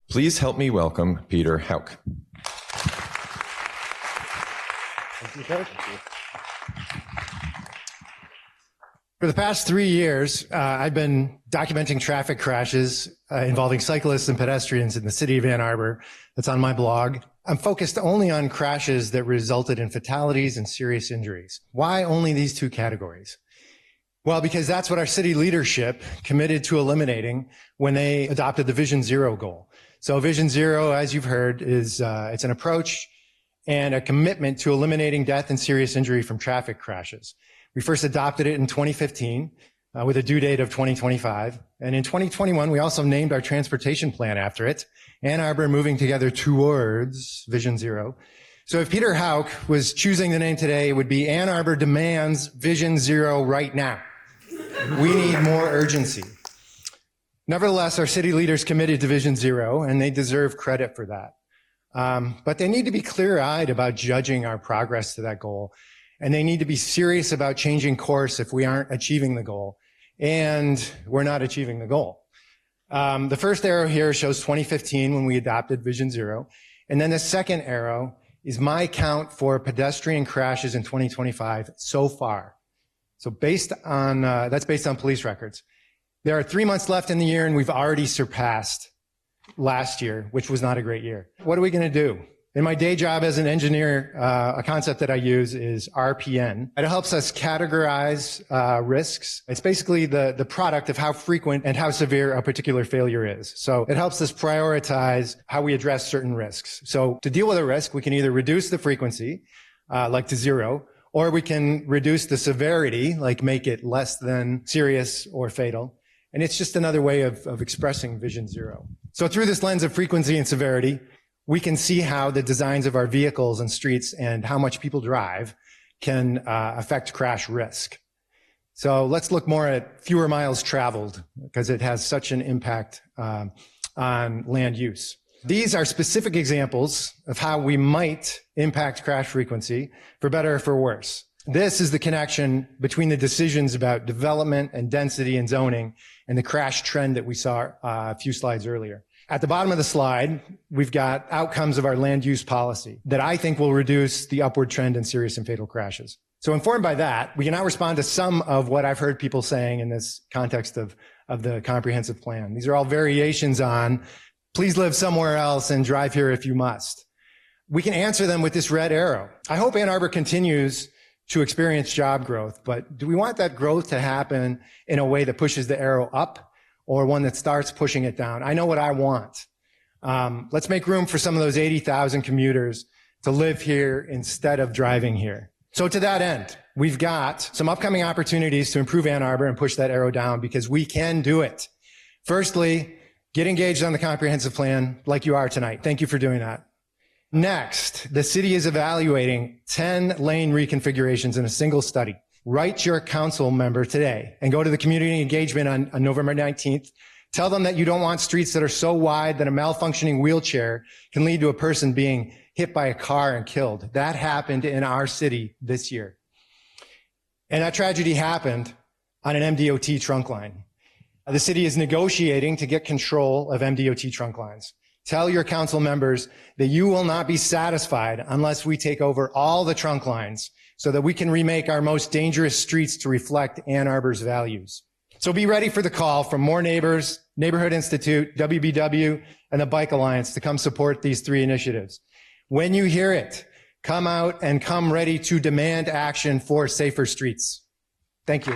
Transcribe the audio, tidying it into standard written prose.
Please help me welcome Peter Houk. Thank you, Coach. For the past 3 years, I've been documenting traffic crashes involving cyclists and pedestrians in the city of Ann Arbor. That's on my blog. I'm focused only on crashes that resulted in fatalities and serious injuries. Why only these two categories? Well, because that's what our city leadership committed to eliminating when they adopted the Vision Zero goal. So Vision Zero, as you've heard, is it's an approach and a commitment to eliminating death and serious injury from traffic crashes. We first adopted it in 2015 with a due date of 2025. And in 2021, we also named our transportation plan after it, Ann Arbor Moving Together Towards Vision Zero. So if Peter Houk was choosing the name today, it would be Ann Arbor Demands Vision Zero Right Now. We need more urgency. Nevertheless, our city leaders committed to Vision Zero, and they deserve credit for that. But they need to be clear-eyed about judging our progress to that goal. And they need to be serious about changing course if we aren't achieving the goal. And we're not achieving the goal. The first arrow here shows 2015 when we adopted Vision Zero. And then the second arrow is my count for pedestrian crashes in 2025 so far. So that's based on police records. There are 3 months left in the year, and we've already surpassed last year, which was not a great year. What are we going to do? In my day job as an engineer, a concept that I use is RPN. It helps us categorize risks. It's basically the product of how frequent and how severe a particular failure is. So it helps us prioritize how we address certain risks. So to deal with a risk, we can either reduce the frequency, like to zero, or we can reduce the severity, like make it less than serious or fatal. And it's just another way of expressing Vision Zero. So through this lens of frequency and severity, we can see how the designs of our vehicles and streets and how much people drive can affect crash risk. So let's look more at fewer miles traveled, because it has such an impact on land use. These are specific examples of how we might impact crash frequency, for better or for worse. This is the connection between the decisions about development and density and zoning and the crash trend that we saw a few slides earlier. At the bottom of the slide, we've got outcomes of our land use policy that I think will reduce the upward trend in serious and fatal crashes. So informed by that, we can now respond to some of what I've heard people saying in this context of the comprehensive plan. These are all variations on, please live somewhere else and drive here if you must. We can answer them with this red arrow. I hope Ann Arbor continues to experience job growth, but do we want that growth to happen in a way that pushes the arrow up, or one that starts pushing it down? I know what I want. Let's make room for some of those 80,000 commuters to live here instead of driving here. So to that end, we've got some upcoming opportunities to improve Ann Arbor and push that arrow down, because we can do it. Firstly, get engaged on the comprehensive plan like you are tonight. Thank you for doing that. Next, the city is evaluating 10 lane reconfigurations in a single study. Write your council member today and go to the community engagement on November 19th. Tell them that you don't want streets that are so wide that a malfunctioning wheelchair can lead to a person being hit by a car and killed. That happened in our city this year. And that tragedy happened on an MDOT trunk line. The city is negotiating to get control of MDOT trunk lines. Tell your council members that you will not be satisfied unless we take over all the trunk lines, so that we can remake our most dangerous streets to reflect Ann Arbor's values. So be ready for the call from More Neighbors, Neighborhood Institute, WBW, and the Bike Alliance to come support these 3 initiatives. When you hear it, come out and come ready to demand action for safer streets. Thank you.